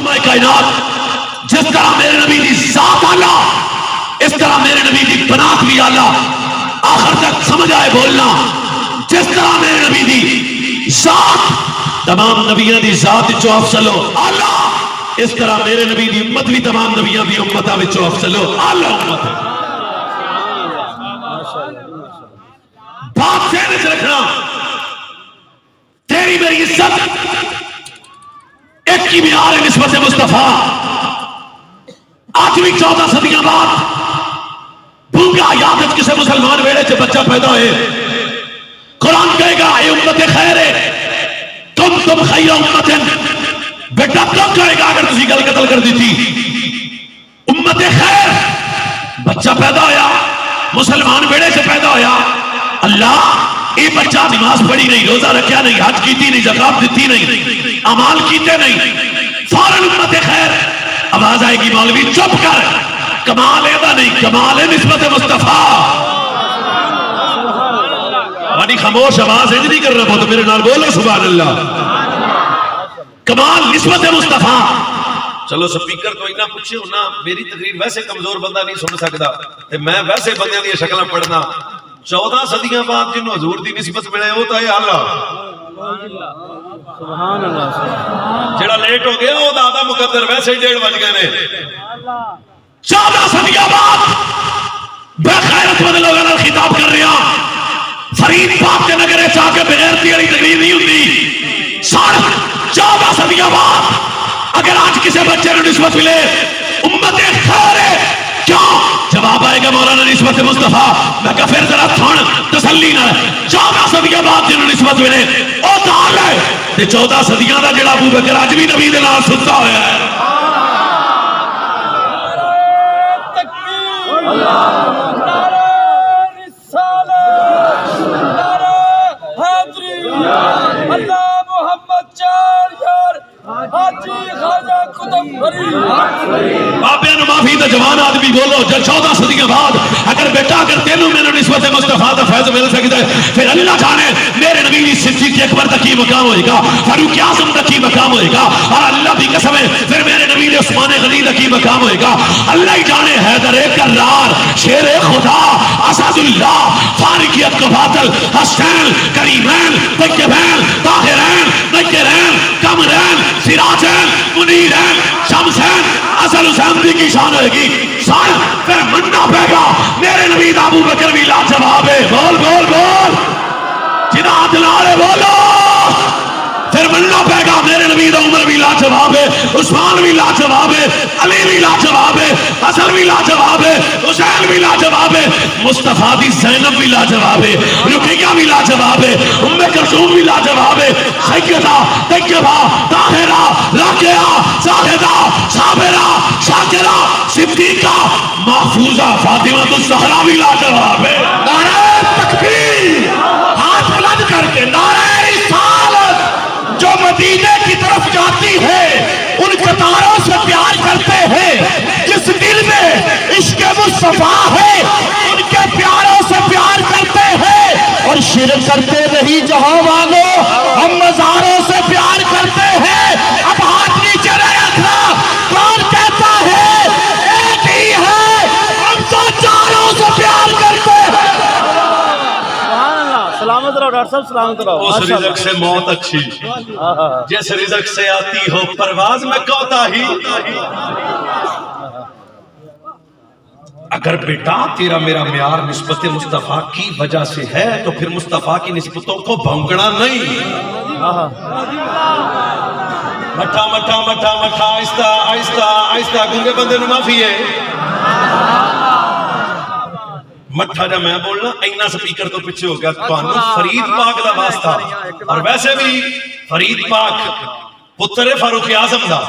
امہ کائنات جس طرح میرے نبی دی ذات آلہ اس طرح میرے نبی دی بنات بھی آلہ. آخر تک سمجھ آئے بولنا. جس طرح میرے نبی دی ذات تمام نبیوں دی ذات وچوں افضل ہو آلہ اس طرح میرے نبی دی امت بھی تمام نبیوں دی امتاں وچوں افضل ہو آلہ امت ہے. بات ذہن وچ رکھنا تیری میری عزت ایک کی معیار ہے نسبت مصطفیٰ. آج بھی 14 صدیاں بعد بھونگا یادت کسے مسلمان ویڑے سے بچہ پیدا ہوئے قرآن کہے گا اے امت خیر ہے تم خیر امت بیٹا کب کہے گا اگر تسی گل قتل کر دی تھی. امت خیر بچہ پیدا ہویا مسلمان ویڑے سے پیدا ہویا. اللہ یہ بچہ نماز پڑھی نہیں روزہ رکھیا نہیں حج کیتی نہیں زکات دیتی نہیں اعمال کیتے نہیں فوراً امت خیر. آواز آئے گی مولوی چپ کر کمال ایدہ نہیں کمال ہے نسبت مصطفیٰ. بڑی خاموش آواز ہے نہیں کر رہا بہت میرے نال بولو سبحان اللہ. کمال نسبت مصطفیٰ. چلو سپیکر تو اتنا پوچھے ہونا میری تقریر ویسے کمزور بندہ نہیں سن سکتا تے میں ویسے بندیاں دی شکلاں پڑھنا. 14 صدیاں بعد جنہوں حضور دی نسبت ملے وہ تو ہے سبحان اللہ. جڑا لیٹ ہو گیا وہ دادا مقدر ویسے ہی 1:30 بج گئے نے. 14 صدیاں بعد بے غیرت مند لوگوں نے خطاب کر رہا فرید پاک کے نگرے چاہ کے بغیرتی والی تقریر نہیں ہوتی. 14 صدیاں بعد اگر آج کسی بچے نے نسبت ملے امت خیر ہے کیوں جواب آئے گا مولانا نسبت مصطفیٰ. میں کہا پھر ذرا تھوڑ تسلی نہ 14 صدیاں بعد جنہوں نسبت ملے او دال ہے تے 14 صدیاں دا جڑا ابو بکر اج بھی نبی دے نال ستا ہویا ہے. بابے نو معافی تو جوان آدمی بولو جب 14 صدیوں بعد اگر بیٹا اگر تینوں میں نسبت مصطفیٰ دا فیض مل سکتا ہے پھر اللہ جانے میرے نبی صدیق اکبر تک کی مقام ہوئے گا فاروق اعظم تک کی مقام ہوئے گا اور اللہ بھی قسم ہے پھر میرے نبی عثمان غنی تک کی مقام ہوئے گا. اللہ ہی جانے حیدر کرار شیر خدا اسد اللہ فارقیت کو باطل حسین کریمین طیبین طاہرین نکرین کمرین سراجین منیرین شمسین اصل حسین بھی کی شان ہوئے گی. سن پھر مننا پہ گا میرے نبی ابو بکر بھی لاجواب ہے. بول بول بول جنہ دلالے بولو پھر مننا پہ گا میرے نبی عمر بھی لاجواب ہے عثمان بھی لاجواب ہے علی بھی لاجواب ہے حسن بھی لاجواب ہے حسین بھی لاجواب ہے مصطفیٰ دی زینب بھی لاجواب ہے رقیہ بھی لاجواب ہے ام کلثوم بھی لاجواب ہے سیدہ طیبہ طاہرہ راقیہ زاہدہ صابرہ شاکرہ صدیقہ محفوظہ فاطمہ الزہرا بھی لاجواب ہے. نعرہ تکبیر ہاتھ بلند کر کے نعرہ رسالت. جو مدینے کی طرف جاتی ہے ان قطاروں سے پیار کرتے ہیں جس دل میں عشق مصطفیٰ ہے ان کے پیاروں سے پیار کرتے ہیں اور شرک کرتے نہیں جہاں والوں ہم مزاروں سے پیار کرتے ہیں. اب ہاتھ نیچے نہ رکھنا کون کہتا ہے ایک ہی ہے ہم تو چاروں سے پیار کرتے ہیں. سلامت رہو ڈاکٹر صاحب سلامت رہو. اس رزق سے موت اچھی جس رزق سے آتی ہو پرواز میں کوتا ہی. اگر بیٹا تیرا میرا معیار نسبت مصطفیٰ کی وجہ سے ہے تو پھر مصطفیٰ کی نسبتوں کو بھونکنا نہیں. مٹھا مٹھا مٹھا مٹھا آہستہ آہستہ آہستہ گونگے بندے نو معافی ہے. مٹھا جا میں بولنا اینا سپیکر تو پیچھے ہو گیا تو فرید پاک دا واسطہ اور ویسے بھی فرید پاک پتر فاروق اعظم دا.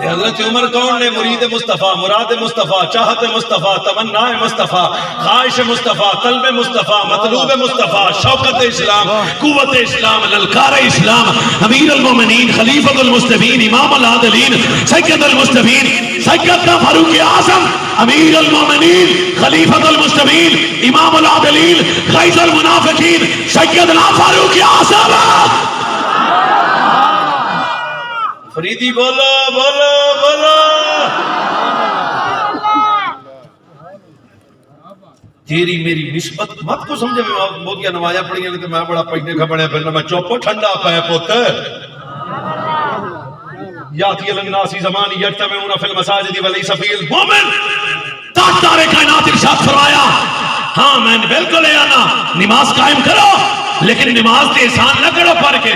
حضرت عمر کون نے مرید مصطفیٰ مراد مصطفیٰ چاہت مصطفیٰ تمنا مصطفیٰ خواہش مصطفیٰ طلب مصطفیٰ مطلوب مصطفیٰ شوکت اسلام قوت اسلام للکار اسلام امیر المومنین خلیفۃ المجتبین امام العادلین سید المجتبین سیدنا فاروق اعظم امیر المومنین خلیفۃ المجتبین امام العادلین غیظ المنافقین سیدنا فاروق اعظم. فریدی بولو بولو بولو. تیری میری نسبت مت کو سمجھے. میں بہت کیا نمازیں پڑھی ہیں تو میں بڑا پڑھنے کھپڑے پھرنا. میں چوپو ٹھنڈا پہ پوتر یاتی الناس زمان یجتمعون فی المساجد ولیس فی المؤمن. تاجدار کائنات ارشاد فرمایا ہاں میں بالکل ہے نا نماز قائم کرو لیکن نماز تے احسان نہ کرو پڑھ کے.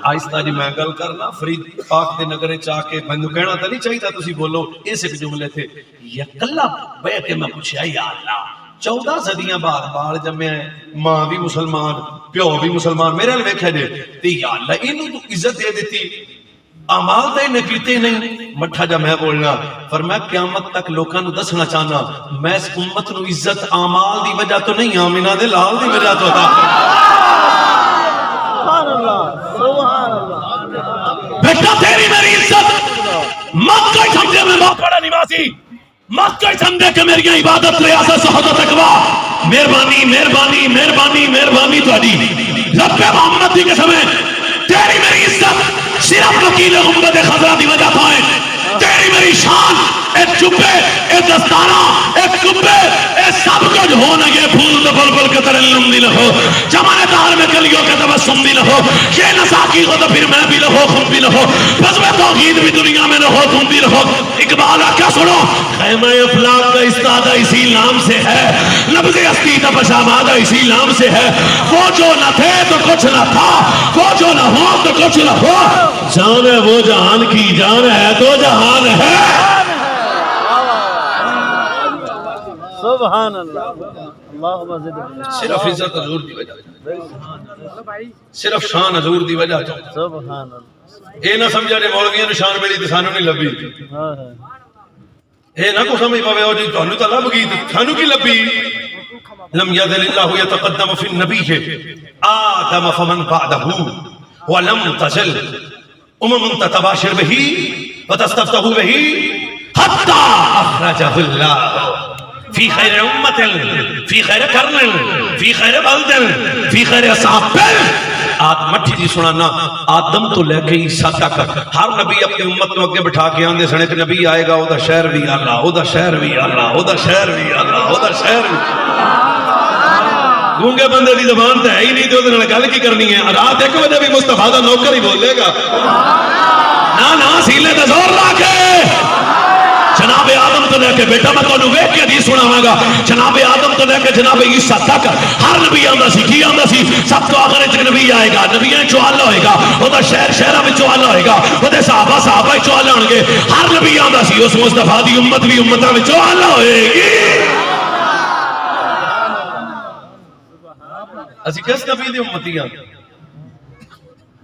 آہستہ جی میں گل کرنا فرید پاک دے نگرے چاہ کے مینوں کہنا تو نہیں چاہیے تسی بولو اس ایک جملے تھے یا کلا بیٹھ کے میں پوچھیا یا اللہ 14 صدیاں بعد بال جمے ہیں ماں بھی مسلمان پیو بھی مسلمان میرے لئے ویکھے دے تے یا اللہ انہوں تو عزت دے دیتی اعمال تے نے کیتے نہیں. مٹھا جا میں بولنا فرمایا قیامت تک لوکاں نو دسنا چاہنا میں اس امت نو عزت اعمال دی وجہ تو نہیں آمینہ دے لال دی وجہ تو عطا سبحان اللہ سبحان اللہ. بیٹا تیری میری عزت مت کوئی سمجھے میں بہت بڑا نمازی مت کوئی سمجھے کہ میری عبادت ریاضت صحت و تقوی مہربانی مہربانی مہربانی مہربانی تہاڈی رب محمد دی قسم ہے. تیری میری عزت صرف وکیل امت خضرا دی وجہ تو ہے. تیری میری شان ایک چپے ایک دستانہ ایک چپے ایک سب کچھ ہو نہ یہ پھول تو بلبل کے طرح لمبی لہو جمانے دار میں کلیوں کے تبسم بھی لہو یہ نساکی ہو تو پھر میں بھی لہو خود بھی لہو بس میں توحید بھی دنیا میں لہو تم بھی لہو. اقبال کیا سنو خیمہ افلاق کا استادہ اسی نام سے ہے لفظ ہستی تبشامادہ اسی نام سے ہے. وہ جو نہ تھے تو کچھ نہ تھا وہ جو نہ ہو تو کچھ نہ ہو. جان ہے وہ جہان کی جان ہے تو جہان ہے. سبحان اللہ اللہم زد. صرف عزت حضور دی وجہ صرف شان حضور دی وجہ. سبحان اللہ. اے نہ سمجھا جے مولویاں نو شان ملی تے سانو نہیں لبھی. اے نہ کو سمجھ پاوے او جی تانوں تے لب گئی تے سانو کی لبھی. لم یذل اللہ یتقدم فی النبی آدم فمن بعدہ ولم تزل امم تتباشر به وتستفتح به حتى اخرجه الله في خير امه في خير قرن في خير بلد في خير اصحاب. آدم مٹھی دی سنانا آدم تو لے کے عیسیٰ تک ہر نبی اپنی امت کو اگے بٹھا کے آندے سن ایک نبی آئے گا او دا شہر بھی اللہ او دا شہر بھی اللہ او دا شہر بھی اللہ او دا شہر بھی. گونگے بندے دی زبان تے ہے ہی نہیں تے اودے نال گل کی کرنی ہے. رات 1 بجے بھی مصطفیٰ دا نوکر ہی بولے گا نا سیلے تے زور لا کے. جناب آدم تو لے کے بیٹا میں تانوں ویکھ کے حدیث سناواں گا. جناب آدم تو لے کے جناب عیسیٰ تک ہر نبی آندا سی کی آندا سی سب تو آخر وچ نبی آئے گا نبیاں وچوں آلہ ہوئے گا او دا شہر شہراں وچوں آلہ ہوئے گا او دے صحابہ صحابہ وچوں آلہ ہون گے. ہر نبی آندا سی اس مصطفیٰ دی امت بھی امتاں وچوں آلہ ہوئے گی. اسی کس نبی دی امتیاں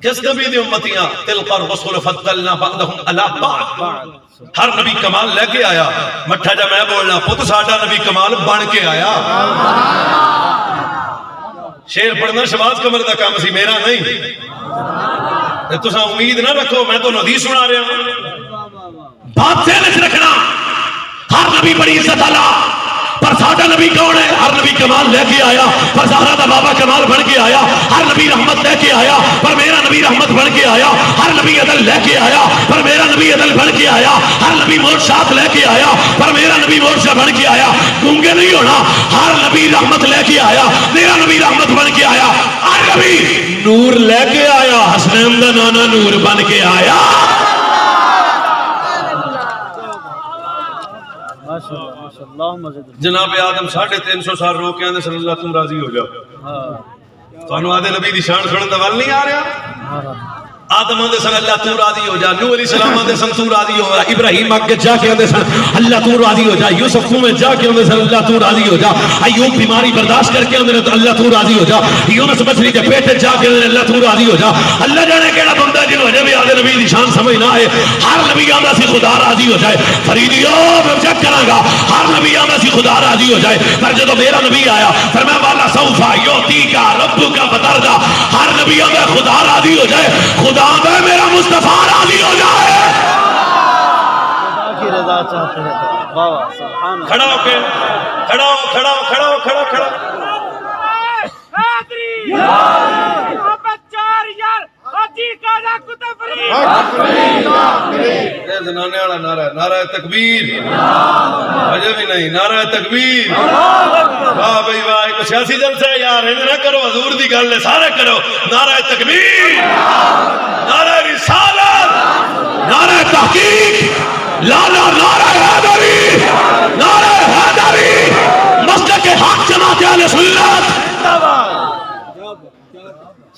کس نبی دی امتیاں تلقى الرسل فضلنا بعضهم على بعض. ہر نبی کمال لے کے آیا. مٹھا جا میں بولنا پت ساڈا نبی کمال بن کے آیا. شعر پڑھنا شباز قمر دا کام سی میرا نہیں. تساں امید نہ رکھو میں تو حدیث سنا رہا ہوں. بات سے رکھنا ہر نبی بڑی عزت والا پر ساڈا نبی کون ہے. ہر نبی کمال لے کے آیا پر زہرا دا بابا کمال بن کے آیا. ہر نبی رحمت لے کے آیا پر میرا نبی رحمت بن کے آیا. ہر نبی عدل لے کے آیا پر میرا نبی عدل بن کے آیا. ہر نبی مرشاد لے کے آیا پر میرا نبی مرشد بن کے آیا. گونگے نہیں ہونا. ہر نبی رحمت لے کے آیا میرا نبی رحمت بن کے آیا. ہر نبی نور لے کے آیا حسنین دا نانا نور بن کے آیا. جناب آدم 350 سال رو کے آنے صلی اللہ تم راضی ہو جاؤ. تو انو آدھے نبی دی شان سنن دا ول نہیں آ رہا. آدم آدھے سن اللہ تو راضی ہو جا. نوح علیہ السلام آدھے سن تو راضی ہو جا. ابراہیم آگے جا کے آدھے سن اللہ تو راضی ہو جا. یوسف کو میں جا کے آدھے سن اللہ تو راضی ہو جا. ایوب بیماری برداشت کر کے آدھے تو اللہ تو راضی ہو جا. یونس مچھلی کے پیٹ جا کے آدھے اللہ تو راضی ہو جا. اللہ جانے کیڑا بندہ جنہوں اجے بھی آدھے نبی دی شان سمجھ نہ آئے. ہر نبی آدھا سی خدا راضی ہو جائے. فریدیو میں چیک کراں گا ہر نبی آدھا سی خدا راضی ہو جائے. پر جب میرا نبی آیا فرمایا والا سوفا یوتی کا رب کا فتردا. ہر نبی آدھا خدا راضی ہو جائے. خدا آدھا میرا مصطفیٰ راضی ہو جائے. خدا کی رضا چاہتے ہیں. واہ واہ سبحان اللہ. کھڑا ہو کے کھڑا ہو کھڑا ہو کھڑا ہو کھڑا کھڑا. محبت چار یار زنانے والا نعرہ ہے، نعرہ تکبیر، اجے بھی نہیں، نعرہ تکبیر، واہ بھائی واہ، ایک سیاسی جلسہ ہے یار، انہیں نہ کرو، حضور دی گل ہے، سارے کرو، نعرہ تکبیر، نعرہ رسالت، نعرہ تحقیق، لالا نعرہ حیدری، نعرہ حیدری، مسلک حق جماعت اہل سنت۔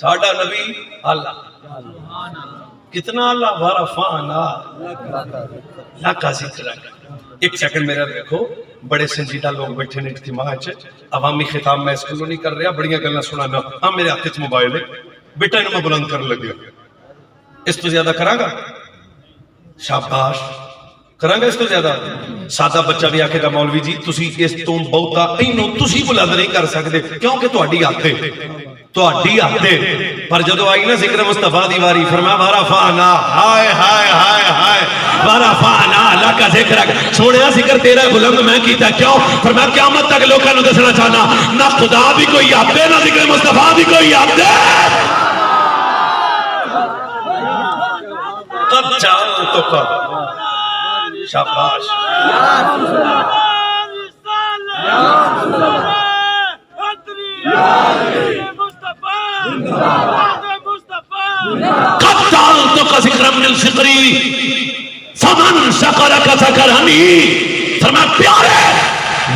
ساڈا نبی اللہ، کتنا اللہ ورفعنا لک ذکرک۔ ایک سیکنڈ میرا دیکھو، بڑے سنجیدہ لوگ بیٹھے نے اجتماع وچ، عوامی خطاب میں اس کو نہیں کر رہا، بڑیاں گلاں سنانا، ہاں میرے ہاتھ وچ موبائل ہے، بیٹا انہوں میں بلند کر لگیا، اس تو زیادہ کراں گا؟ شاباش، کراں گا اس تو زیادہ؟ سادہ بچہ بھی آکھے گا مولوی جی تسی اس تو بہتا اینوں تسی بلند نہیں کر سکتے، کیونکہ تہاڈی ہاتھ ہے، تہاڈی ہاتھ ہے۔ پر جدو آئی نا ذکر مصطفیٰ دی واری، فرمایا ورفعنا، ہائے ہائے ہائے ہائے، ورفعنا لک ذکرک، سونیا ذکر تیرا بلند میں کیتا، کیوں؟ فرمایا قیامت تک لوگوں نے دسنا چاہنا، نہ خدا بھی کوئی یاد دے، نہ ذکر مصطفیٰ بھی کوئی یاد دے۔ قد جعلتک، شاباش، قد جعلتک ذکرا من ذکری فمن شکرک شکرنی۔ فرمایا پیارے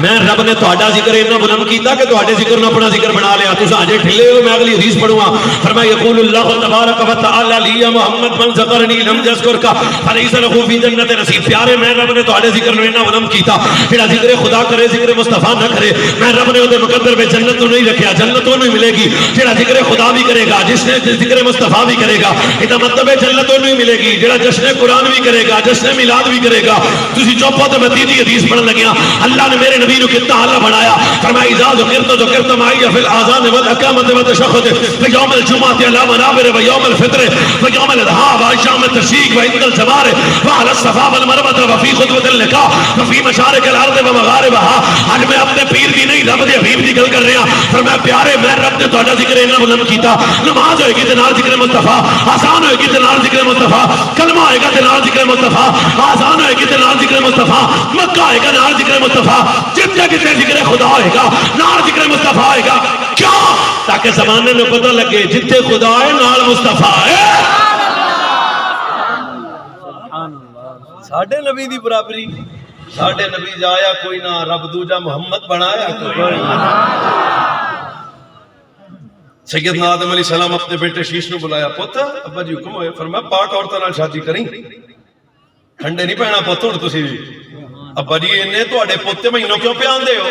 میں رب نے تہاڈا ذکر اتنا بلند کیتا کہ تہاڈے ذکر نے اپنا ذکر بنا لیا، تساں اجے ٹھلے ہو۔ میں اگلی حدیث پڑھوں گا، فرمایا یقول اللہ تبارک و تعالی لی محمد من ذکرنی لم یذکرک فلیس له فی جنت نصیب۔ پیارے میں رب نے تہاڈے ذکر نے اتنا بلند کیتا، جڑا ذکر خدا کرے ذکر مصطفیٰ نہ کرے، میں رب نے اودے مقدر میں جنت تو نہیں رکھیا، جنت تو نہیں ملے گی۔ جڑا ذکر خدا بھی کرے گا، جس نے ذکر مصطفیٰ بھی کرے گا، یہ مطلب ہے جنت تو نہیں ملے گی۔ جڑا جشن قرآن بھی کرے گا، جشن میلاد بھی کرے گا۔ تسی چپ ہو تو میں تیسری حدیث پڑھن لگیا، اللہ نے میرے نبی نو کتنا اعلیٰ بنایا، فرمایا اذا ذکرت معی فی الاذان والاقامۃ والتشہد فیوم الجمعۃ علی منابر ویوم الفطر ویوم الاضحیٰ وایام التشریق وعند الجوار وعلی الصفا والمروۃ وفی خطبۃ اللقاء وفی مشارق الارض ومغاربها۔ آج میں اپنے پیر دی نہیں رب دے حبیب دی گل کر رہا، فرمایا پیارے میں رب نے تہاڈا ذکر اتنا بلند کیتا، نماز ہوئے گی تے نال ذکر مصطفیٰ، آسان ہوئے گی تے نال ذکر مصطفیٰ، کلمہ ہوئے گا تے نال ذکر مصطفیٰ، آسان ہوئے گی تے نال ذکر مصطفیٰ، مکہ ہوئے گا نال ذکر مصطفیٰ، جتنے کتنے ذکر خدا ہوئے گا نال ذکر مصطفیٰ ہوئے گا۔ کیوں؟ تاکہ زمانے میں پتہ لگے جتنے خدا ہے نال مصطفیٰ ہے۔ ساڈے نبی دی برابری، ساڈے نبی جایا کوئی نہ، رب دوجا محمد بنایا کوئی۔ سیدنا آدم علیہ السلام اپنے بیٹے شیش نے بلایا، پتر ابا جی حکم ہوئے، فرمایا پاک عورتوں نال شادی کریں، ٹھنڈے نہیں پہنا پتر ہن تسی بھی۔ ابا جی انہیں تہاڈے پوتے مہینوں کیوں پہ آندے ہو؟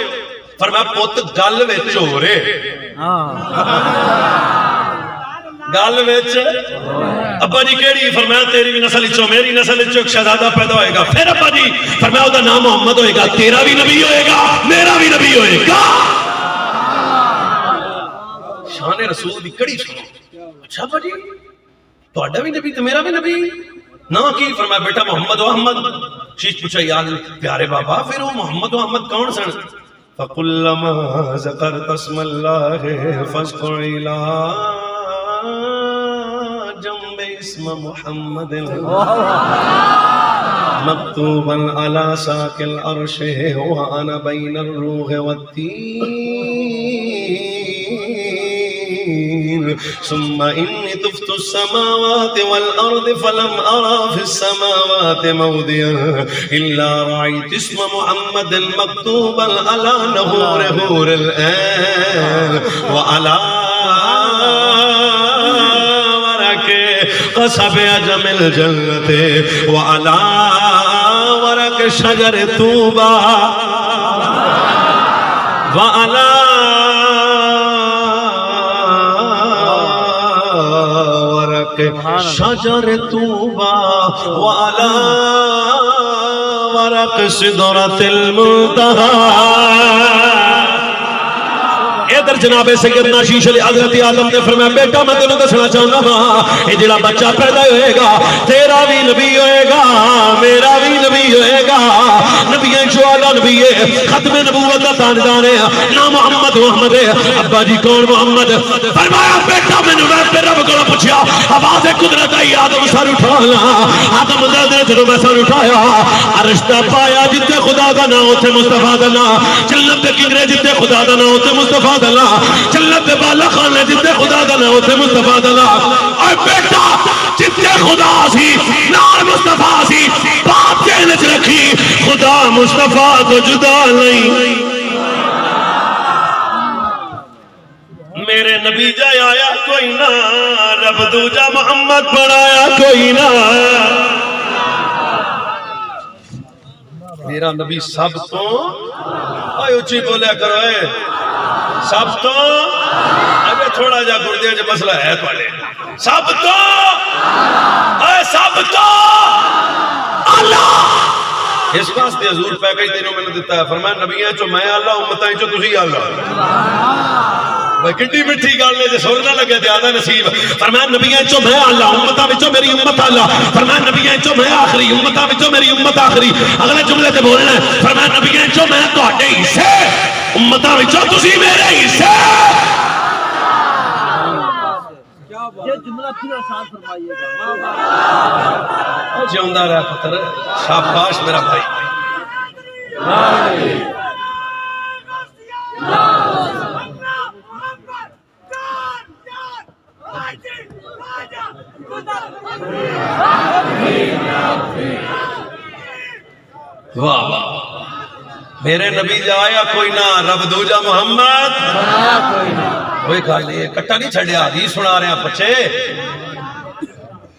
فرمایا پوت گل وچ ہو رہے، گل وچ۔ ابا جی کیڑی؟ فرمایا تیری بھی نسل وچوں میری نسل وچوں ایک شہزادہ پیدا ہوئے گا۔ پھر ابا جی فرمایا او دا نام محمد ہوئے گا، تیرا بھی نبی ہوئے گا میرا بھی نبی ہوئے گا۔ شان رسول دی کڑی سنو۔ اچھا ابا جی تہاڈا بھی نبی تے میرا بھی نبی، نہ کی؟ فرمایا بیٹا محمد و احمد۔ شیش پوچھا یاد پیارے بابا پھر وہ محمد و احمد کون سن؟ فَقُلَّمَا ذَكَرْتَ اسْمَ اللَّهِ فَاذْكُرْ إِلَىٰ جَنبِ اسْمَ مُحَمَّدٍ مَكْتُوبًا عَلَىٰ سَاقِ الْعَرْشِ وَأَنَا بَيْنَ الرُّوحِ وَالطِّينِ ثُمَّ إِنِّي طُفْتُ السَّمَاوَاتِ وَالْأَرْضِ فَلَمْ أَرَى فِي السَّمَاوَاتِ مَوْضِعًا إِلَّا رَأَيْتُ اسْمَ مُحَمَّدٍ مَكْتُوبًا عَلَىٰ نُحُورِ حُورِ الْعِينِ وَعَلَىٰ وَرَقِ قَصَبِ عَجَمِ الْجَنَّةِ وَعَلَىٰ وَرَقِ شَجَرِ طُوبَىٰ وَعَلَىٰ شجر طوبى وعلى ورق سدرة المنتهى ادھر جناب سیدنا شیش علی حضرت آدم نے فرمایا بیٹا میں تینوں دسنا چاہنا ہاں یہ جڑا بچہ پیدا ہوئے گا تیرا بھی نبی ہوئے گا میرا بھی نبی ہوئے گا نبیاں جو اعلیٰ نبی ہے ختم نبوت کا تاجدار ہے نام محمد محمد ہے ابا جی کون محمد فرمایا بیٹا میں نے پھر رب کو پوچھا آواز قدرت آئی آدم سر اٹھا لا آدم نے جدوں میں سر اٹھایا رشتہ پایا جتے خدا دا نام اتنے مصطفیٰ دا نام جنت دے کنگرے جتے خدا دا نام اتنے مصطفیٰ دا نام جنت دے بالا خانے جتے خدا دا نام اتنے مصطفیٰ دا نام اے بیٹا جتے خدا سی نام مصطفیٰ سی بات کہنے چ رکھی خدا مصطفیٰ تو جدا نہیں میرے نبی جائے آیا کوئی نہ رب دوجا محمد بنایا کوئی نہ میرا نبی سب تو آئے اچھی بولیا کرو اے سب تو ابھی تھوڑا جا گردے جو مسئلہ ہے پہلے سب تو اے سب تو اللہ اس واسطے حضور پیکج تینوں میں نے دیتا ہے فرمایا نبیاں چو میں اللہ امتاں چو تسی اللہ بھائی کٹی مٹھی گل ہے جو سننا لگے زیادہ نصیب فرمایا نبیاں چو میں اللہ امتاں وچوں میری امت اللہ فرمایا نبیاں چو میں آخری امتاں وچوں میری امت آخری اگلے جملے تے بولنا ہے فرمایا نبیاں چو میں تواڈے حصے امتاں وچوں تسی میرے حصے یہ جملہ پھر ساتھ فرمائیے گا جیوندا رہ پتر شاباش میرا بھائی واہ واہ میرے نبی جایا کوئی نہ رب دوجا محمد کوئی گل نہیں کٹا نہیں چھڑیا حدیث سنا رہے ہیں بچے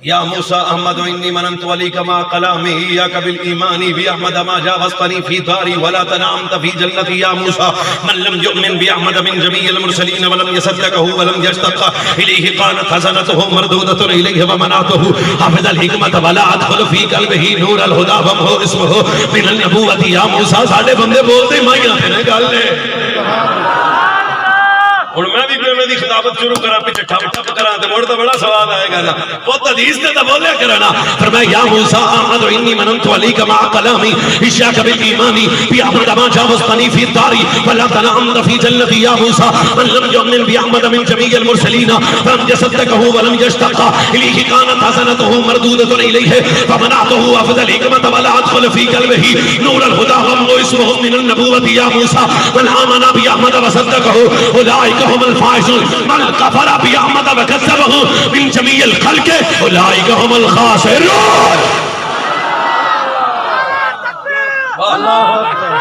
یا موسیٰ احمد انی مننت علیک ما کلامی یا قبل ایمانی بی احمد ما جاوزتنی فی داری ولا تنعمت فی جنتی یا موسیٰ من لم یؤمن بی احمد من جمیع المرسلین ولم یصدقہ ولم یشتق الیہ قانت حسنتہ مردودت الیہ ومناتہ حافظ الحکمت ولا ادخل فی قلبہ نور الہدا ومہو اسمہ من النبوت یا موسیٰ ساڑھے بندے بولتے مائیاں تھے گل لے اور میں بھی کوئی دی خطابت شروع کرا پیچھے ٹھپ ٹھپ کرا تے موڑ تو بڑا سوال آئے گا نا بہت حدیث تے بولیا کرنا فرمایا یا موسیٰ احمد انی مننت علیک مع کلامی اشیاک بالایمانی بی احمد ما جاوزتنی فی الداری ولا تنعمت فی جنتی یا موسیٰ من لم یؤمن بی احمد من جمیع المرسلین فلم یصدقہ ولم یشتق الیہ کانت حسنتہ مردودۃ الیہ فمنعتہ افضل الحکمت ولا ادخل فی قلبہ نور الہدی ومہو اسمہ من النبوۃ یا موسیٰ من آمن بی احمد وصدقہ اولئک هم الفائزون من كفر بأحمد وكذبه من جميع الخلق أولئك هم الخاسرون اللہ اکبر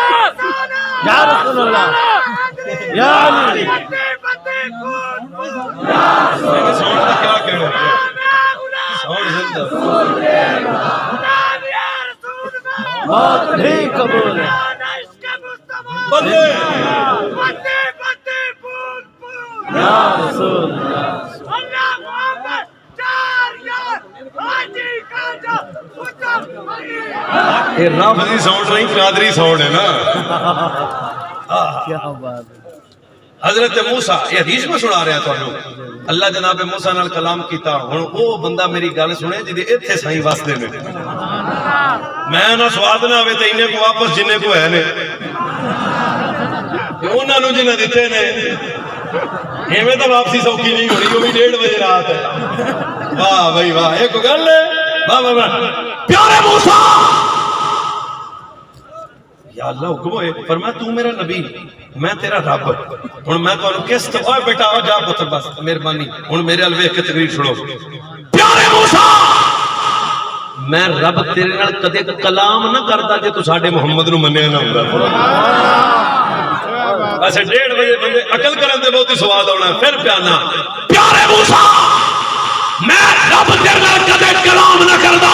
یا رسول اللہ یا علی بہت ہی قبول ہے یا رسول یہ رافضی ساؤنڈ نہیں قادری ساؤنڈ ہے نا کیا بات ہے حضرت موسیٰ یہ حدیث میں سنا رہا تھا اللہ جناب موسیٰ نال کلام کیتا ہن او بندہ میری گل سنے جدی ایتھے سائیں واسطے میں نہ سواد نہ آوے تے انہیں کو واپس جنہیں کو ہے نے انہاں نوں جنہیں دتے نے ایویں تو واپسی سوکھی نہیں ہونی وہ بھی 1:30 بجے رات ہے واہ بھائی واہ ایک گل ہے واہ واہ واہ پیارے موسیٰ یا اللہ حکم ہوئے فرمایا تو میرا نبی میں تیرا رب ہن میں تو کس تو اوے بیٹا آ جا پتر بس مہربانی ہن میرے ال ویکھ کے تقریر سنو پیارے موسیٰ میں رب تیرے نال کدے کلام نہ کردا جے تو ساڈے محمد نو منیا نہ ہوندا ایسے 1:30 بجے بندے عقل کرن دے بہت ہی سواد ہونا پھر پیانا پیارے موسیٰ میں رب تیرے نال کدے کلام نہ کردا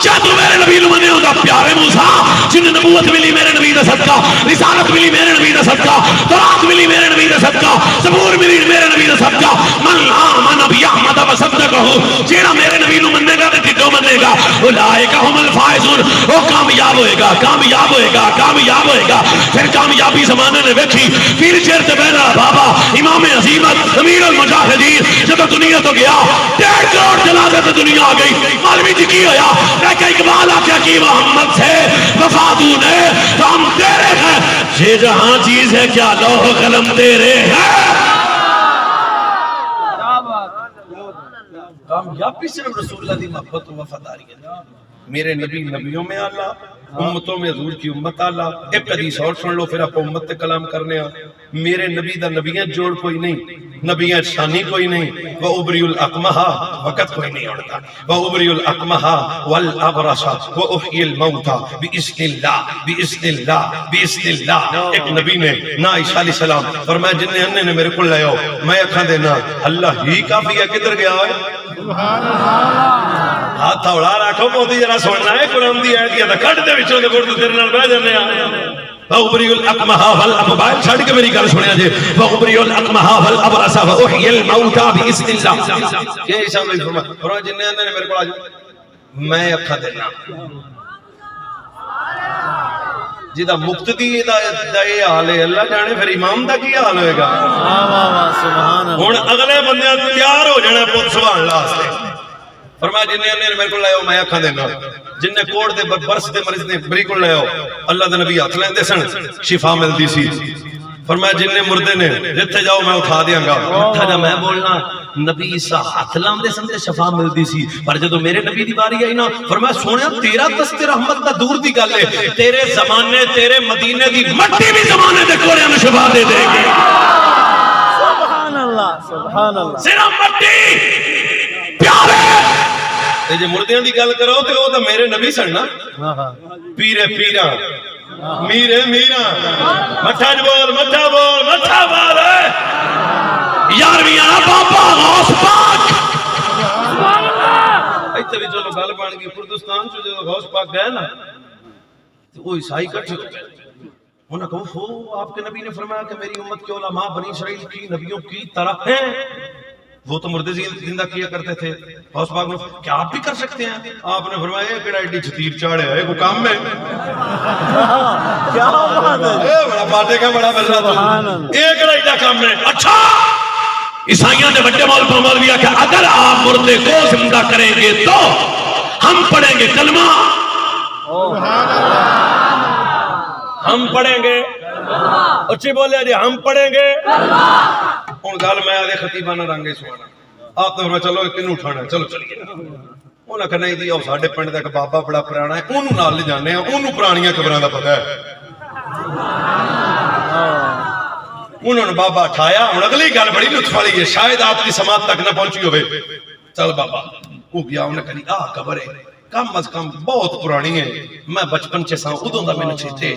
جے تو میرے نبی نو منیا ہوندا پیارے موسیٰ جن نبوت ملی میرے نبی دا صدقہ رسالت ملی میرے نبی دا صدقہ تورات ملی میرے نبی دا صدقہ زبور ملی میرے نبی دا صدقہ من آمن بی احمد وصدقہ جیڑا میرے نبی نو منے گا تے ٹھڈوں مانے گا اولئک هم الفائزون، وہ کامیاب ہوئے گا، کامیاب ہوئے گا، کامیاب ہوئے گا۔ پھر کامیابی زمانے نے ویکھی، پیر چرت بینا بابا امام عظیمت امیر المجاہدین جب دنیا تو گیا 1.5 کروڑ جنازے تو دنیا آ گئی، مولوی جی کی ہویا؟ میں کہ اقبال آکھیا کی محمد سے وفادو نے تو ہم تیرے ہیں، یہ جہاں چیز ہے کیا لوح قلم تیرے ہیں۔ کامیابی صرف رسول اللہ دی محبت و وفاداری ہے۔ میرے نبی نبیوں میں اللہ، امتوں میں حضور کی امت اللہ۔ ایک حدیث اور سن لو پھر آپ امت تے کلام کرنے آ۔ میرے نبی دا نبیاں جوڑ کوئی نہیں، نبیاں شانی کوئی نہیں۔ وَأُبْرِئُ الْأَكْمَحَ وقت کوئی نہیں اڑتا۔ وَأُبْرِئُ الْأَكْمَحَ وَالْأَبْرَصَ وَأُحْيِي الْمَوْتَى بِإِذْنِ اللَّهِ بِإِذْنِ اللَّهِ بِإِذْنِ اللَّهِ۔ ایک نبی نے نا عیسیٰ علیہ السلام فرمایا جن نے نے میرے کو لے آؤ میں اکھاں دینا، اللہ ہی کافی ہے، کدھر گیا ہے؟ ہاتھ اوڑا رکھو موتی ذرا سننا ہے قرآن دی آیت ہے کٹ دے وچوں تے گرد تیرے نال بیٹھ جانے آ۔ وَأُبْرِئُ الْأَكْمَحَ وَالْأَبْرَصَ چھڑ کے میری گل سنیا جی، وَأُبْرِئُ الْأَكْمَحَ وَالْأَبْرَصَ وَأُحْيِي الْمَوْتَى بِإِذْنِ اللَّهِ۔ کہ عیسیٰ علیہ السلام فرمایا جن نے میرے کو آ جاؤ میں اکھاں دینا۔ جدا مقتدی دا یہ حال ہے اللہ جانے پھر امام دا کی حال ہوئے گا۔ سبحان اللہ۔ ہن اگلے بندے تیار ہو جانا پتر سبحان اللہ واسطے۔ فرمایا جن نے میرے کو لے آؤ میں اکھاں دینا، جن نے کوڑ دے برس دے مریض نے بری کو لے آؤ اللہ دے نبی ہاتھ لیندے سن شفا ملدی سی۔ فرمایا جن نے مردے نے جتھے جاؤ میں اٹھا دیاں گا، اٹھا جا میں بولنا نبی عیسیٰ ہاتھ لاندے سن تے شفا ملدی سی، پر جدوں میرے نبی دی باری آئی نا فرمایا سونیا تیرا دست رحمت دا دور دی گل ہے، تیرے زمانے تیرے مدینے دی مٹی بھی زمانے دے کوڑیاں میں شفا دے دے گی۔ سبحان اللہ سبحان اللہ۔ صرف مٹی پیارے تے جے مردیاں دی گل کرو تے او تے میرے نبی سن نا، پیرے پیراں میرے میرا مٹھا بول مٹھا بول مٹھا بول۔ یارویں بابا غوث پاک ایتھے بھی چلو گل بن گئی کردستان چ جدوں غوث پاک گئے نا تے وہ عیسائی اکٹھے ہو گئے، انہوں نے کہا ہو آپ کے نبی نے فرمایا کہ میری امت کے علماء بنی اسرائیل کی نبیوں کی طرح ہیں، وہ تو مردے زندہ کیا کرتے تھے۔ غوث پاک نے کیا آپ بھی کر سکتے ہیں؟ آپ نے فرمایا کیڑا ایڈی چھتیر چاڑے ہے کوئی کام ہے؟ کیا بات ہے، اے بڑا باتیں کا بڑا بلّا تو اے کیڑا ایڈا کام ہے؟ اچھا عیسائیوں نے بڑے مولوی کہ اگر آپ مردے کو زندہ کریں گے تو ہم پڑھیں گے کلمہ، ہم پڑھیں گے اچھی بولے جی ہم پڑھیں گے۔ ہوں گل میں آدھے خطیبانہ رنگے سوانا آپ نے فرمایا چلو کنوں اٹھانا چلو چلیے، انہوں نے کہا نہیں جی ساڈے پنڈ دا ایک بابا بڑا پرانا ہے انہوں نال لے جانے ہیں، انہوں پرانیاں قبراں دا پتہ ہے۔ انہوں نے بابا اٹھایا، ہوں اگلی گل بڑی لطف والی ہے شاید آپ کی سماعت تک نہ پہنچی ہوئے، چل بابا وہ گیا انہوں نے کہا قبر ہے کم از کم بہت پرانی ہے میں بچپن چ سا ادوں دا میں چیتے۔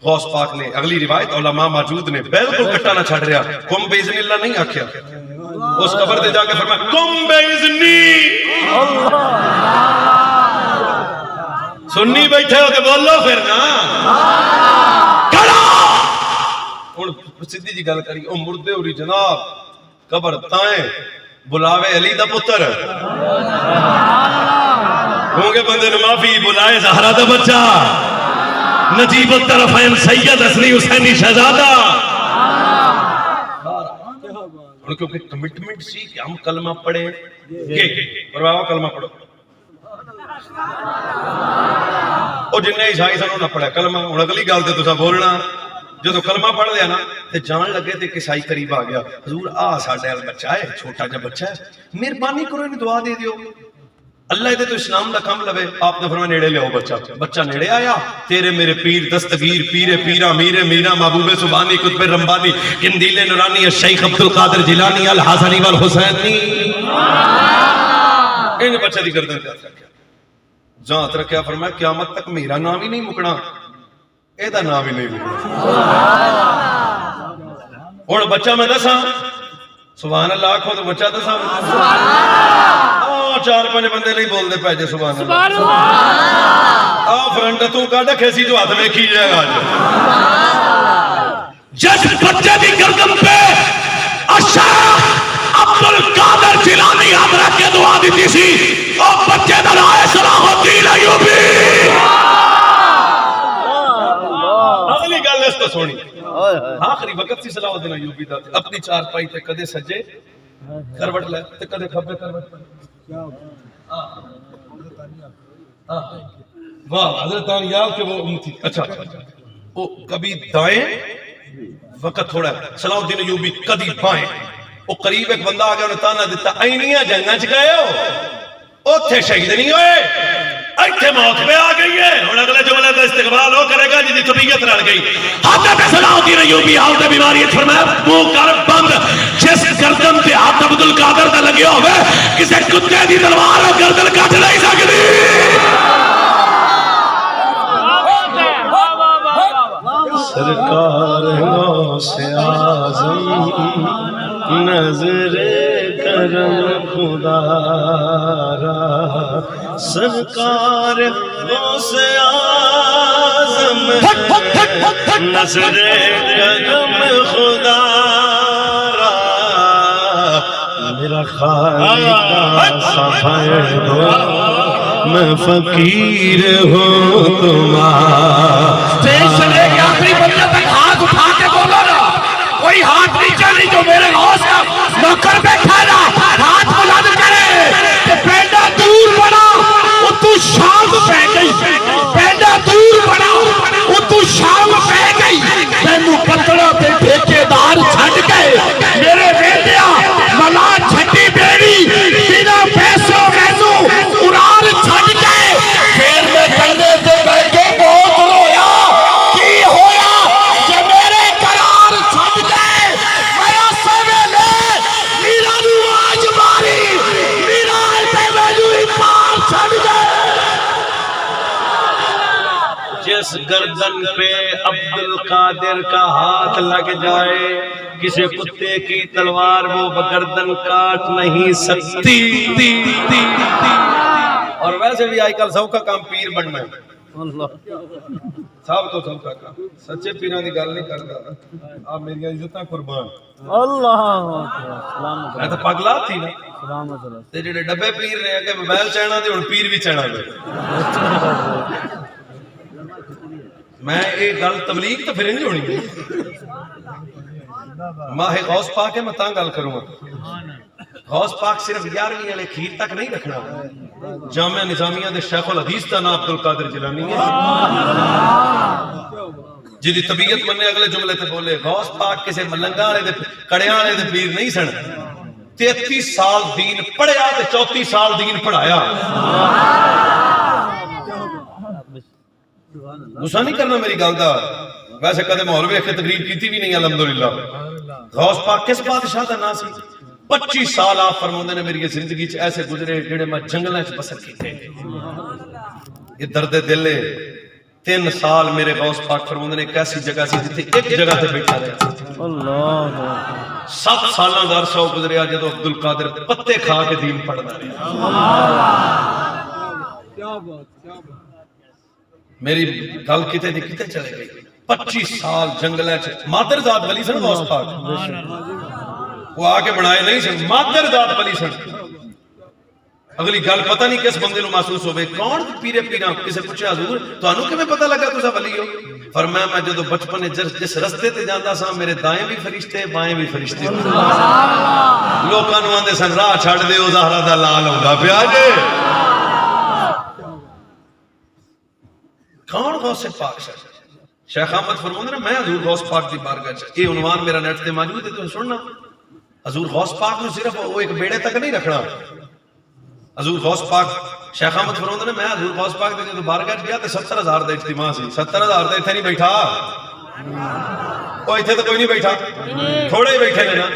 غوث پاک نے اگلی روایت علماء موجود نے بالکل کٹا نہ چھڑ رہا کم باذن اللہ نہیں آکھیا، اس قبر دے جا کے فرمایا کم باذنی سنی بیٹھے ہو تے بولو پھر نا ہن سیدھی جی گل کری او مردے ہوری جناب قبر تائیں بلاوے علی دا پتر ہونگے بندے نے معافی بلائے زہرا دا بچہ نجیب الطرفین سید حسنی حسینی شہزادہ، کیونکہ کمٹمنٹ سی کہ ہم کلمہ پڑھیں گے، پرواہ کلمہ پڑھو۔ او جنہیں عیسائی سنوں نہ پڑھا کلمہ، ہن اگلی گل تے تساں بولنا جدوں کلمہ پڑھ لیا نا تے جان لگے تے عیسائی قریب آ گیا، حضور ساڈے ال بچہ ہے چھوٹا جا بچہ ہے مہربانی کرو انہیں دعا دے دیو، اللہ دے تو اسلام دا کم لوے۔ آپ نے فرمایا نیڑے لے آؤ بچہ، بچہ نیڑے آیا، تیرے میرے پیر دستگیر پیرے پیرا میرے میرا محبوب سبحانی قطب رمبانی قندیل نورانی الشیخ عبد القادر جیلانی الحسنی والحسینی، ان بچہ دی گردن پہ رکھیا جہاں رکھیا، فرمایا قیامت تک میرا نام ہی نہیں مکنا، اے دا نام ہی نہیں مکنا۔ ہن بچہ میں دساں سبحان اللہ آکھو تو بچہ دساں چار پانچ بندے نہیں بول دے پہ جے سبحان اللہ فرنٹ تو کاڑا کھیسی جو ہاتھ میں کی جائے گا جس بچے دی گردن پہ الشیخ عبد القادر جیلانی ہاتھ رکھ کے دعا دیتی سی اور بچے دا نام ہے تو سونی اوئے ہوئے آخری وقت سی صلاح الدین ایوبی دا اپنی چار پائی تے کدے سجے کروٹ لے تے کدے کھبے کروٹ واہ حضرت دانیال کے وہ تھی اچھا وہ کبھی دائیں وقت تھوڑا ہے صلاح الدین ایوبی کبھی بائیں وہ قریب ایک بندہ آگیا انہیں تانا دیتا اینیاں جنگاں چ گئے ہو اوتھے شہید نہیں ہوئے ایتھے موت پہ آ گئی ہے اور اگلے جملے کا استقبال وہ کرے گا جی طبیعت رل گئی حضرت صلاح الدین ایوبی حالت بیماری فرمایا منہ کر بند جس گردن تے ہاتھ عبد القادر دا لگے ہوئے کسے کتے دی تلوار اور گردن کٹ نہیں سکتی سرکار غوث اعظم نظر کرم خدا را سرکار غوث اعظم نظر کرم خدا را میرا خالق صفائے ہو میں فقیر ہوں تمہارا اسٹیشن لے کے آخری بندے تک ہاتھ اٹھا کے بولو نا کوئی ہاتھ نیچے نہیں جو میرے غوث کا نوکر بیٹھا نا ہاتھ بلند کرے کہ پینڈا دور بنا وہ تو شام پہ گئی پینڈا دور بنا وہ تو شام پہ گئی تینو پتڑا پہ ٹھیکیدار چھٹ گئے میرے بیٹیا ملا چھٹی بیڑی بنا پیسوں ویسوں قرآن چھٹ گئے پھر میں کندھے سے بیٹھ کے بہت رویا کی ہویا کہ میرے قرار چھٹ گئے میرا سویلے میرا نواج ماری میرا ایسے ویجوی پار چھٹ گئے جس گردن پہ عبد القادر کا ہاتھ لگ جائے کسی کتے کی تلوار وہ گردن کاٹ نہیں سکتی اور ویسے بھی آج کل سب کا کام پیر بننا ہے اللہ سب تو سب کا کام سچے پیروں کی گل نہیں کرتا آپ میری عزتاں قربان اللہ سلامت میں تو پگلا تھی نا سلامت اللہ تے جڑے ڈبے پیر نے کہ موبائل چاہنا تے ہن پیر بھی چاہنا دے میں یہ گل تبلیغ تو پھر نہیں ہونی ماہ غوث پاک ہے میں تاں گل کروں غوث پاک صرف 11ویں والے کھیر تک نہیں رکھنا جامعہ نظامیہ دے شیخ الحدیث دا نام عبد القادر جیلانی ہے جدی طبیعت مننے اگلے جملے تے بولے غوث پاک کسے ملنگا والے دے کڑیاں والے دے پیر نہیں سن 33 سال دین پڑھیا تے 34 سال دین پڑھایا غصہ نہیں کرنا میری گل دا ویسے کدے ماحول ویکھ کے تقریر کیتی بھی نہیں الحمدللہ غوث پاک کس بادشاہ دا نام سی 25 سال آپ فرماندے نے میری زندگی چ ایسے گزرے جڑے میں جنگلاں چ بسر کیتے یہ درد دل ہے 3 سال میرے غوث پاک فرماندے نے ایک ایسی جگہ سی جتھے ایک جگہ تے بیٹھا رہیا اللہ 7 سالاں دا عرصہ گزریا جدوں عبد القادر پتے کھا کے دین پڑھدا رہیا کیا بات میری گل کتے دی کتے چلے گئی 25 سال جنگلے چ مادر ذات ولی سن غوث پاک وہ آ کے بنائے نہیں سن مادر ذات ولی سن اگلی گل پتہ نہیں کس بندے نو محسوس ہوے کون پیرے پیراں کسے پوچھیا حضور تانوں کیویں پتہ لگا تساں ولی ہو فرمایا میں جدوں بچپن جس رستے تے جاندا سا میرے دائیں بھی فرشتے بائیں بھی فرشتے لوکاں نوں آندے سن راہ چھڈ دے او زہرا دا لال ہوندا پیا جے کون غوث پاک شیخ احمد فرماندے نے میں حضور غوث پاک دی بارگاہ چ یہ عنوان میرا نیٹ تے موجود ہے تو سننا حضور غوث پاک نو صرف وہ ایک بیڑے تک نہیں رکھنا حضور غوث پاک شیخ احمد فرماندے نے میں حضور غوث پاک دے جدوں بارگاہ چ گیا تے 70000 دا اجتماع سی 70000 دا ایتھے نہیں بیٹھا او ایتھے تو کوئی نہیں بیٹھا تھوڑے ہی بیٹھے نے نا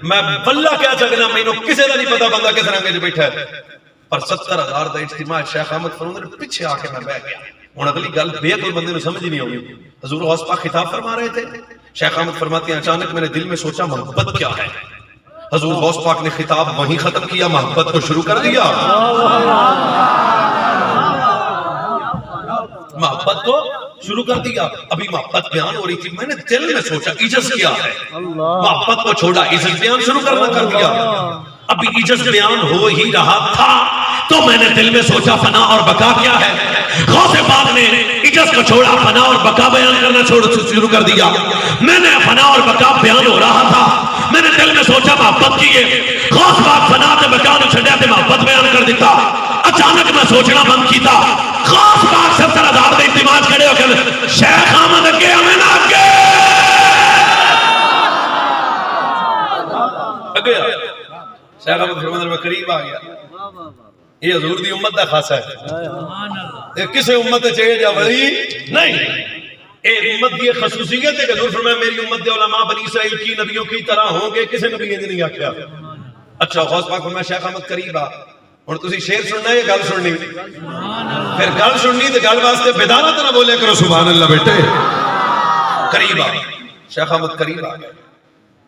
میں واللہ کیا چکنا مینوں کسے دا نہیں پتہ بندہ کس رنگ وچ بیٹھا ہے پر 70000 دا اجتماع شیخ احمد فرماندے نے پیچھے آ کے میں بیٹھ گیا ہن اگلی گل بے کوئی بندے نوں سمجھ نہیں آئی حضور غوث پاک خطاب فرما رہے تھے شیخ احمد فرماتے ہیں اچانک میرے دل میں سوچا محبت کیا ہے حضور غوث پاک نے خطاب وہیں ختم کیا محبت کو شروع کر دیا محبت کو شروع کر دیا ابھی محبت بیان ہو رہی تھی میں نے دل میں سوچا عجز کیا ہے محبت کو چھوڑا عجز بیان شروع کرنا کر دیا ابھی عجز بیان ہو ہی رہا تھا تو میں نے دل میں سوچا فنا اور بقا کیا ہے. غوث پاک نے عجز کو چھوڑا, فنا اور بقا بیان کرنا شروع کر دیا. میں نے فنا اور بقا بیان ہو رہا تھا, میں نے دل میں سوچا محبت کی ہے. غوث پاک فنا تے بقا نو چھڈیا تے محبت بیان کر دیتا. اچانک میں سوچنا بند کیتا. غوث پاک سب سے ہزار دے اعتماد کھڑے ہو کے شیخ احمد اگے ہمیں نہ اگے شیخ احمد فرماتے ہیں میں قریب آ گیا. یہ حضور دی امت دا خاصہ ہے, کسے امت چاہیے جا ولی نہیں. اے امت دی خصوصیت ہے کہ حضور فرمایا میری امت دے علماء بنی اسرائیل کی نبیوں کی طرح ہوں گے. کسے نبی نے نہیں آکھیا. اچھا غوث پاک فرمایا شیخ احمد قریب آ. اور تسی شعر سننا ہے یا گل سننی؟ پھر گل سننی تے گل واسطے بدعت نہ بولے کرو سبحان اللہ بیٹے. قریب آ. شیخ احمد قریب آ گئے.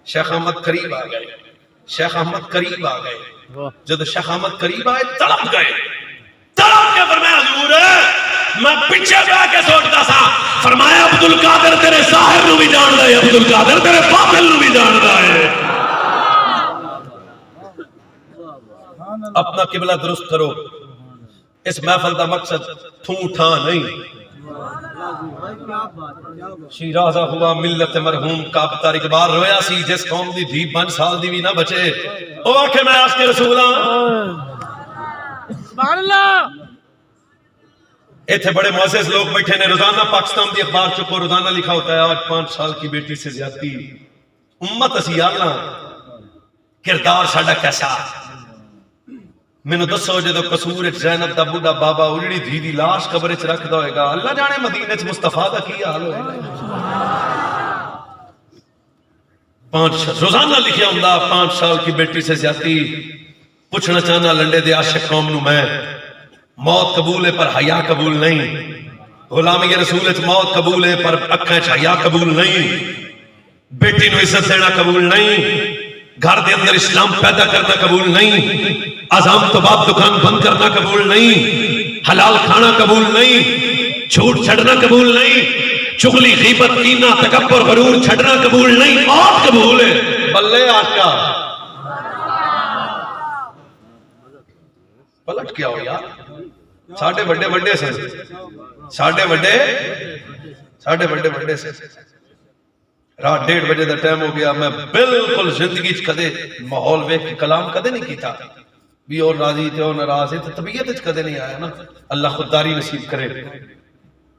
شیخ احمد قریب آ گئے. شیخ احمد قریب آ گئے. جب شیخ احمد قریب آئے تڑپ گئے. تڑپ کے فرمایا حضور میں پیچھے بیٹھ کے سوچتا تھا. فرمایا عبد القادر تیرے ظاہر نو بھی جاندا ہے, عبد القادر تیرے باطن نو بھی جاندا ہے. اپنا قبلہ درست کرو. اس محفل دا مقصد تھوں ٹھا نہیں. شیرازہ ہوا ملت مرحوم کعب تاریخ بار رویا سی جس قوم دی دھی 5 سال دی بھی نہ بچے. او آکھے میں عاشق رسول ہاں. سبحان اللہ. ایتھے بڑے معزز لوگ بیٹھے نے. روزانہ پاکستان دی اخبار چکو, روزانہ لکھا ہوتا ہے آج 5 سال کی بیٹی سے زیادتی. امت اسی آلنا کردار ساڈا کیسا. مینوں دسو جدو قصور زینب دا بوڑھا بابا اجڑی دھی دی لاش قبر وچ رکھدا ہوئے گا, اللہ جانے مدینے وچ مصطفیٰ دا کی حال ہوئے گا. 5 روزانہ لکھیا ہوندا 5 سال کی بیٹی سے زیادتی. پوچھنا چاہنا لنڈے دے عاشق قوم نو میں, موت قبول ہے پر حیا قبول نہیں. غلامی رسول وچ موت قبول ہے پر اکھاں وچ حیا قبول نہیں. بیٹی نو عزت دینا قبول نہیں. گھر دے اندر اسلام پیدا کرنا قبول نہیں. اذان تو بعد دکان بند کرنا قبول نہیں. حلال کھانا قبول نہیں. جھوٹ چھڑنا قبول نہیں. چغلی غیبت کینہ تکبر غرور چھڑنا قبول نہیں. موت قبول ہے. بلے آقا پلٹ کیا ہو یار. ساڑھے بڑے بڑے سے ساڑھے بڑے سے رات 1:30 بجے دا ٹائم ہو گیا. میں بالکل زندگی کدے ماحول ویکھ کے کلام کدے نہیں کیتا بھی اور راضی تے اور ناراض ہے تے طبیعت وچ کدے نہیں آیا نا. اللہ خودداری نصیب کرے.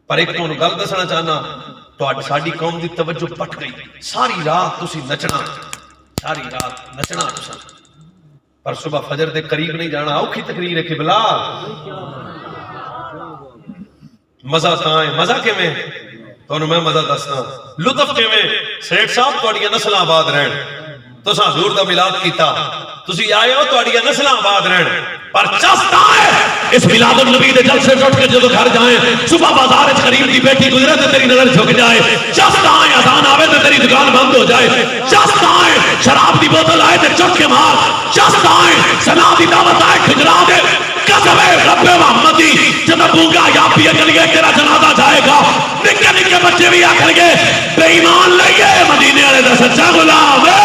پر ایک تو گل دسنا چاہنا, تہاڈی ساڈی قوم دی توجہ پٹ گئی. ساری رات تسی نچنا, ساری رات نچنا تساں, پر صبح فجر دے قریب نہیں جانا. اوکھی تقریر ہے قبلہ. مزہ تاں ہے. مزہ کیویں تانوں میں مزہ دسنا. لطف کیویں سیٹ صاحب تہاڈیاں نسلاں آباد رہن. تساں حضور دا میلاد کیتا, تسی آئے ہو تہاڈیاں نسلاں آباد رہن. پر چست آئے اس میلاد النبی دے جلسے اٹھ کے جدو گھر جائیں, صبح بازار وچ غریب دی بیٹی گزرے تے تیری نظر جھک جائے. چست آئے اذان آوے تے تیری دکان بند ہو جائے. چست آئے شراب دی بوتل آئے تے چٹ کے مار. چست آئے سنا دی دعوت آئے کھجرا دے. قسم ہے رب محمدی جب بونگا یا پیا گلیے تیرا جنازہ جائے گا. نکے نکے بچے بھی آکھیں گے بے ایمان لئیے مدینے والے دا سچا غلام ہے.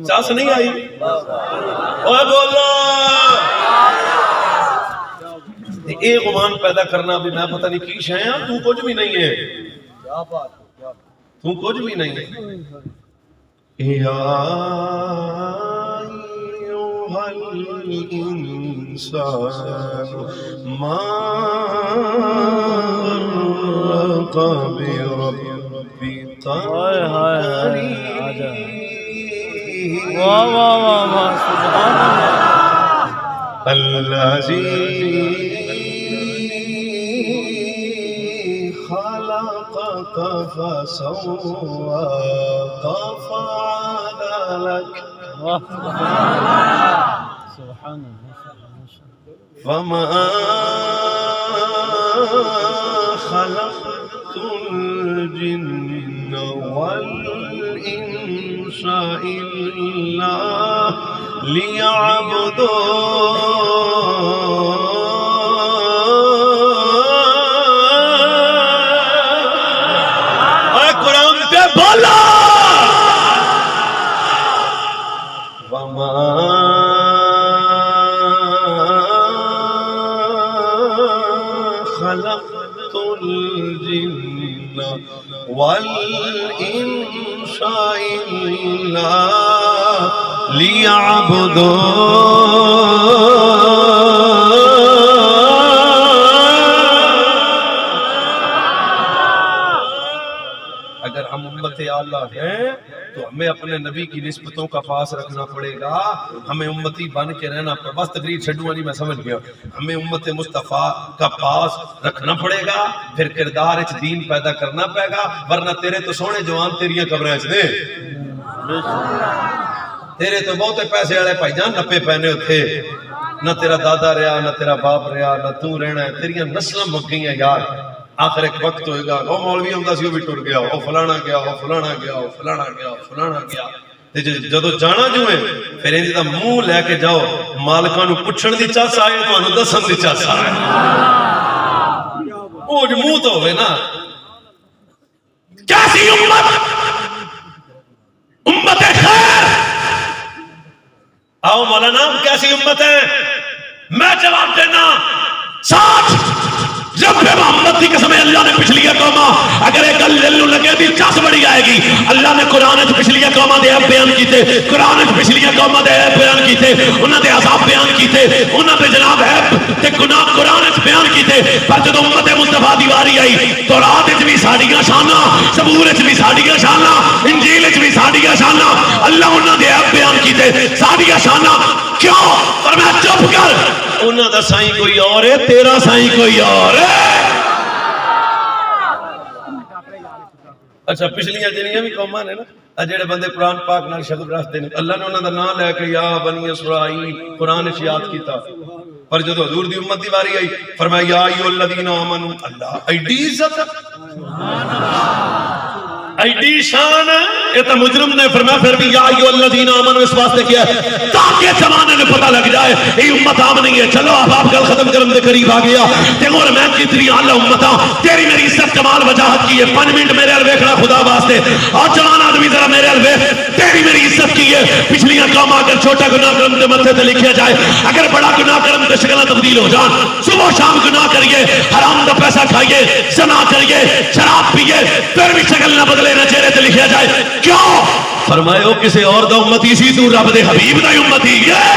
چاس نہیں آئی اوہ بولو. اے غمان پیدا کرنا بھی میں پتہ نہیں کی شے ہیں. تو کچھ بھی نہیں ہے, تو کچھ بھی نہیں ہے. یا ایوہا الانسان ما غرق بربک الکریم. واہ واہ واہ واہ سبحان اللہ. الذی خلقک فسواک فعدلک سبحان اللہ. وما خلقت الجن والإنس إلا ليعبدون. قرآن پہ بولا وما الجن والإنس إلا اگر ہم امت اعلیٰ ہیں تو ہمیں اپنے نبی کی نسبتوں کا پاس رکھنا پڑے گا، ہمیں امتی بن کے رہنا پڑے گا۔ بس تقریر چھڈوں نہیں، میں سمجھ گیا، ہمیں امت مصطفیٰ کا پاس رکھنا پڑے گا، پھر کردار اچ دین پیدا کرنا پڑے گا، ورنہ تیرے تو سونے جوان تیریاں قبریں اچ دے، تیرے تو بہتے پیسے والے بھائی جان نپے پہنے ہوتے، نہ تیرا دادا رہا، نہ تیرا باپ رہا، نہ تو رہنا ہے، تیریاں نسلیں مک گئیں یار۔ آخر ایک وقت ہوئے گا، وہ مولوی ہوتا سی وہ بھی ٹر گیا، وہ فلانا گیا، وہ فلانا گیا، وہ فلانا گیا، وہ فلانا گیا۔ جدو جانا جو ہے پھر انجی دا منہ لے کے جاؤ، مالکاں نو پچھن دی چاس آئے تو انو دسن دی چاس آئے، وہ جو منہ تو ہوئے نا۔ کیسی امت، امت خیر، آؤ مولانا کیسی امت ہے؟ میں جواب دینا ساتھ جب بے محمد کی قسم اللہ نے پچھلی قوما اگر ایک گل لگے دی چس بڑی آئے گی۔ اللہ نے قرآن وچ پچھلی قوما دے عیب بیان کیتے، قرآن وچ پچھلی قوما دے عیب بیان کیتے، انہاں دے عذاب بیان کیتے، انہاں دے جناب عیب تے گناہ قرآن وچ بیان کیتے، پر جدوں امت مصطفیٰ دی واری آئی تورات وچ بھی ساڈیاں شاناں، زبور وچ بھی ساڈیاں شاناں، انجیل وچ بھی ساڈیاں شاناں، اللہ انہاں دے عیب بیان کیتے، ساڈیاں شاناں کیوں؟ فرمایا چپ کر، انہاں دا سائیں کوئی اور ہے، تیرا سائیں کوئی اور ہے۔ اچھا پچھلیاں جنیاں بھی قوماں نے نا، جڑے بندے قرآن پاک نال شغل رکھتے ہیں، اللہ نے انہاں دا نام لے کے یا بنی اسرائیل قرآن وچ یاد کیتا، پر جدو حضور دی امت دی واری آئی فرمایا یا ایھا الذین آمنوا، اللہ ایڈی عزت، ایڈی شان، یہ تو مجرم نے فرمایا پھر بھی یا ایھا الذین آمنوا اس واسطے کیا ہے تاکہ زمانے میں پتہ لگ جائے یہ امت آمنی ہے۔ چلو آپ گل ختم کرنے کے قریب آ گیا تے اور میں کتنی اعلی امتاں تیری میری عزت کمال وجاہت کی ہے، 5 منٹ میرے ال ویکھنا خدا واسطے، اور جوان آدمی ذرا میرے ال ویکھ تیری میری عزت کی ہے۔ پچھلیاں قوم اگر چھوٹا گناہ کرن تے متھے تے لکھیا جائے، اگر بڑا گناہ کرن تے شکلاں تبدیل ہو جان، صبح شام گناہ کریے، حرام دا پیسہ کھائیے، زنا کریے، شراب پیے، پھر بھی شکل نہ بدلے نہ چہرے تے لکھیا جائے، کیوں؟ فرمایا او کسے اور دا امتی سی، تو رب دے حبیب دا امتی ہے۔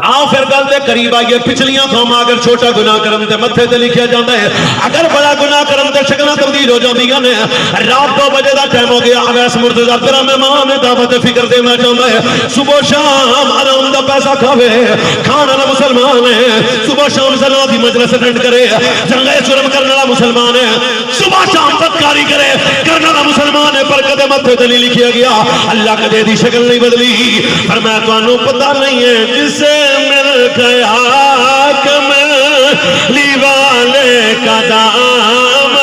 آؤ پھر گل دے قریب آئیے، پچھلیاں قوم اگر چھوٹا گناہ کرن تے متھے تے لکھیا جاندا ہے، اگر بڑا گناہ کرن تے شکلاں تبدیل ہو جاندیاں نے۔ رات 2 بجے دا ٹائم ہو گیا، اویس مرتضیٰ تیرا مہمان دعوت فکر دینا چاہتا ہے، صبح شام حرام دا پیسہ کھاوے، کھانا والا مسلمان ہے، صبح شام زنا دی مجلس اٹینڈ کرے، جنگے جرم کرنے والا مسلمان ہے، صبح شام بدکاری کرے کرنے والا مسلمان ہے، پر کدے متھے تے نہیں لکھیا گیا، اللہ کدے دی شکل نہیں بدلی۔ فرمایا تانوں پتہ نہیں ہے جسے مل گیا کملی والے کا دام،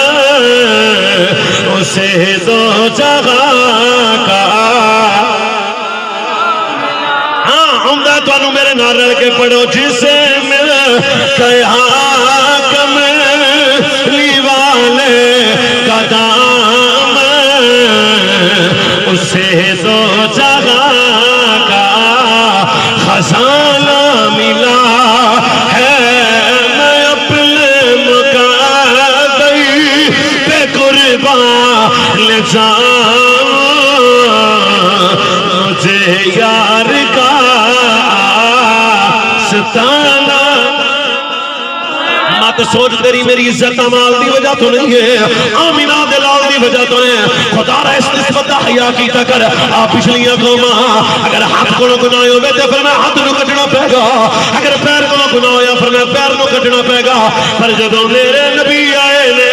اسے دو جگہ کا عمدہ تانوں میرے نال رل کے پڑھو، جسے مل گیا کملی والے کا دام، اسے دو جگہ کا خزانہ ملا ہے، میں اپنے مقدر پہ قربان لے جاؤں، مجھے یار کا ستانا۔ مت سوچ تیری میری عزت مال دی وجہ تو نہیں ہے، آمینہ دلال دی وجہ تو ہے، خدا را اس نسبت دا حیا کیتا کر۔ آپ پچھلیاں قوماں اگر ہاتھ کو گناہ ہوئے تو پھر میں ہاتھ نو کٹنا پے گا، اگر پیر کو گناہ ہویا پھر میں پیر نو کٹنا پے گا، پر جدوں میرے نبی آئے نے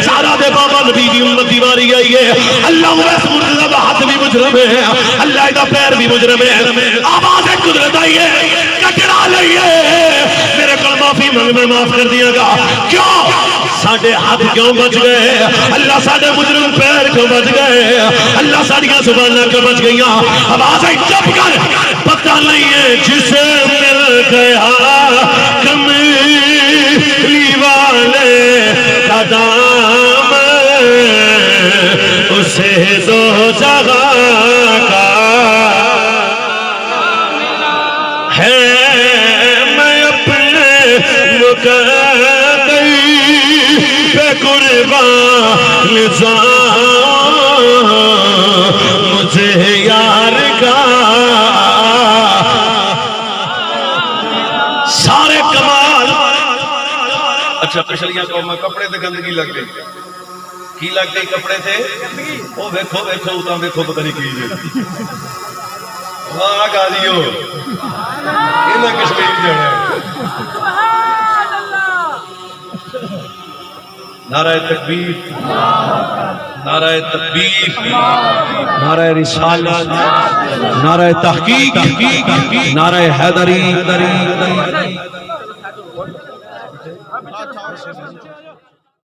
سارا دے بابا نبی دی امت دی واری آئی ہے، اللہ ویس مرتضیٰ دا ہاتھ بھی مجرم ہے، اللہ دا پیر بھی مجرم ہے، آواز قدرت آئی ہے، کٹنا لئیے، میرے کل معافی منگ میں معاف کر دیا گا۔ کیوں؟ ساڑھے ہاتھ کیوں بچ گئے؟ اللہ ساڑھے مجرم پیر کیوں بچ گئے؟ اللہ ساڑھیاں زبانہ کیوں بچ گئیاں؟ آواز آئی چپ کر، پتہ نہیں ہے جسے مل گیا کمی ادا میں اسے دو جگہ کا ہے میں اپنے مقدر پہ قربان جاؤں مجھے یار کا سارے کمال. اچھا پچھلیاں قوماں کپڑے تے گندگی لگ گئی کی لگ گئی کپڑے تے او ویکھو ویکھو اتاں ویکھو پتہ نہیں کی جے واہ گالیو انہاں کشمیر جانا ہے. نعرہ تکبیر نعرہ تکبیر نعرہ رسالت نعرہ تحقیق نعرہ حیدری